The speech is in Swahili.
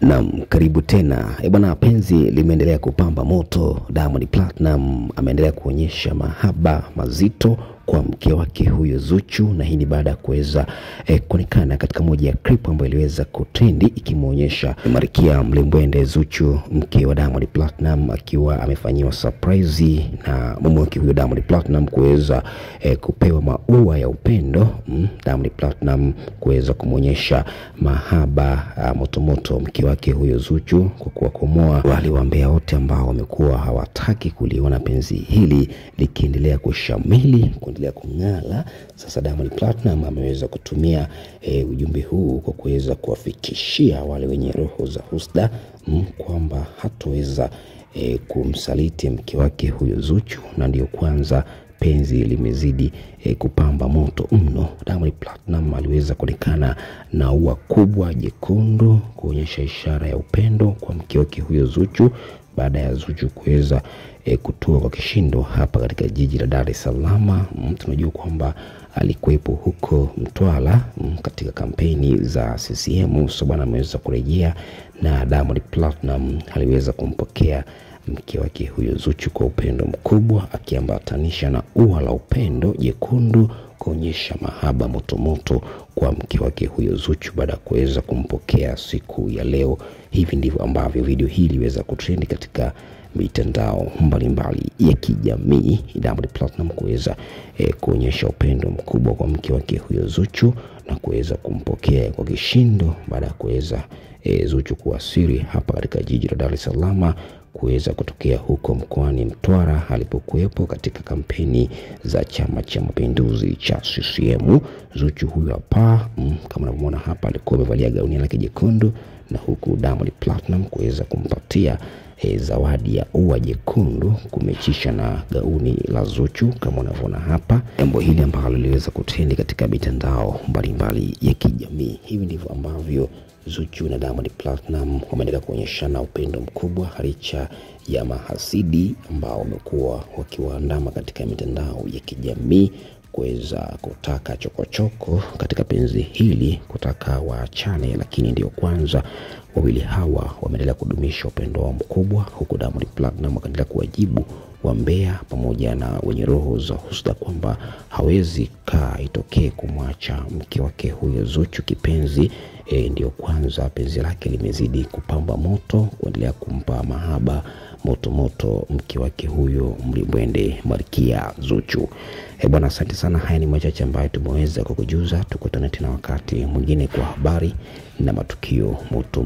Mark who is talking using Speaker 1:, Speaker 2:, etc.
Speaker 1: Naam, karibu tena. Bwana, penzi limeendelea kupamba moto. Diamond Platinum ameendelea kuonyesha mahaba mazito kwa mke wake huyo Zuchu, na hii ni baada ya kuweza kuonekana katika moja ya clip ambayo iliweza kutrendi ikimuonyesha Marikia Mlimbwende Zuchu, mke wa Diamond Platinum, akiwa amefanyiwa surprise na mume wake huyo Diamond Platinum kuweza kupewa maua ya upendo. Diamond Platinum kuweza kumuonyesha mahaba motomoto mke wake huyo Zuchu kwa kuwakomoa wale wambea wote ambao wamekuwa hawataki kuliona penzi hili likiendelea kushamili, kuendelea kung'ala. Sasa Diamond Platinum ameweza kutumia ujumbe huu kwa kuweza kuwafikishia wale wenye roho za husda kwamba hatoweza kumsaliti mke wake huyo Zuchu, na ndio kwanza penzi limezidi kupamba moto mno. Diamond Platinum aliweza kuonekana na ua kubwa jekundu kuonyesha ishara ya upendo kwa mke wake huyo Zuchu, baada ya Zuchu kuweza kutua kwa kishindo hapa katika jiji la Dar es Salaam. Tunajua kwamba alikuwepo huko Mtwara katika kampeni za CCM. So bwana ameweza kurejea na Diamond Platinum aliweza kumpokea mke wake huyo Zuchu kwa upendo mkubwa, akiambatanisha na ua la upendo jekundu kuonyesha mahaba motomoto kwa mke wake huyo Zuchu baada ya kuweza kumpokea siku ya leo. Hivi ndivyo ambavyo video hii iliweza kutrend katika mitandao mbalimbali ya kijamii. Diamond Platinum kuweza kuonyesha upendo mkubwa kwa mke wake huyo Zuchu na kuweza kumpokea kwa kishindo baada ya kuweza Zuchu kuwasili hapa katika jiji la Dar es Salaam, kuweza kutokea huko mkoani Mtwara alipokuwepo katika kampeni za Chama cha Mapinduzi cha CCM. Zuchu huyo hapa kama unavyoona hapa alikuwa amevalia gauni lake jekundu, na huku Diamond Platinum kuweza kumpatia zawadi ya ua jekundu kumechisha na gauni la Zuchu kama unavyoona hapa. Jambo hili ambalo liliweza kutrend katika mitandao mbalimbali ya kijamii. Hivi ndivyo ambavyo Zuchu na Diamond Platinum wameendelea kuonyeshana upendo mkubwa licha ya mahasidi ambao wamekuwa wakiwaandama katika mitandao ya kijamii kuweza kutaka chokochoko katika penzi hili, kutaka waachane, lakini ndio kwanza wawili hawa wameendelea kudumisha upendo wao mkubwa, huku Diamond Platinum akaendelea kuwajibu wambea pamoja na wenye roho za husda kwamba hawezi itokee kumwacha mke wake huyo Zuchu kipenzi. Ndio kwanza penzi lake limezidi kupamba moto, kuendelea kumpa mahaba moto mke wake huyo Mlimbwende Marikia Zuchu. Bwana, asante sana. Haya ni machache ambayo tumeweza kukujuza. Tukutane tena wakati mwingine kwa habari na matukio moto.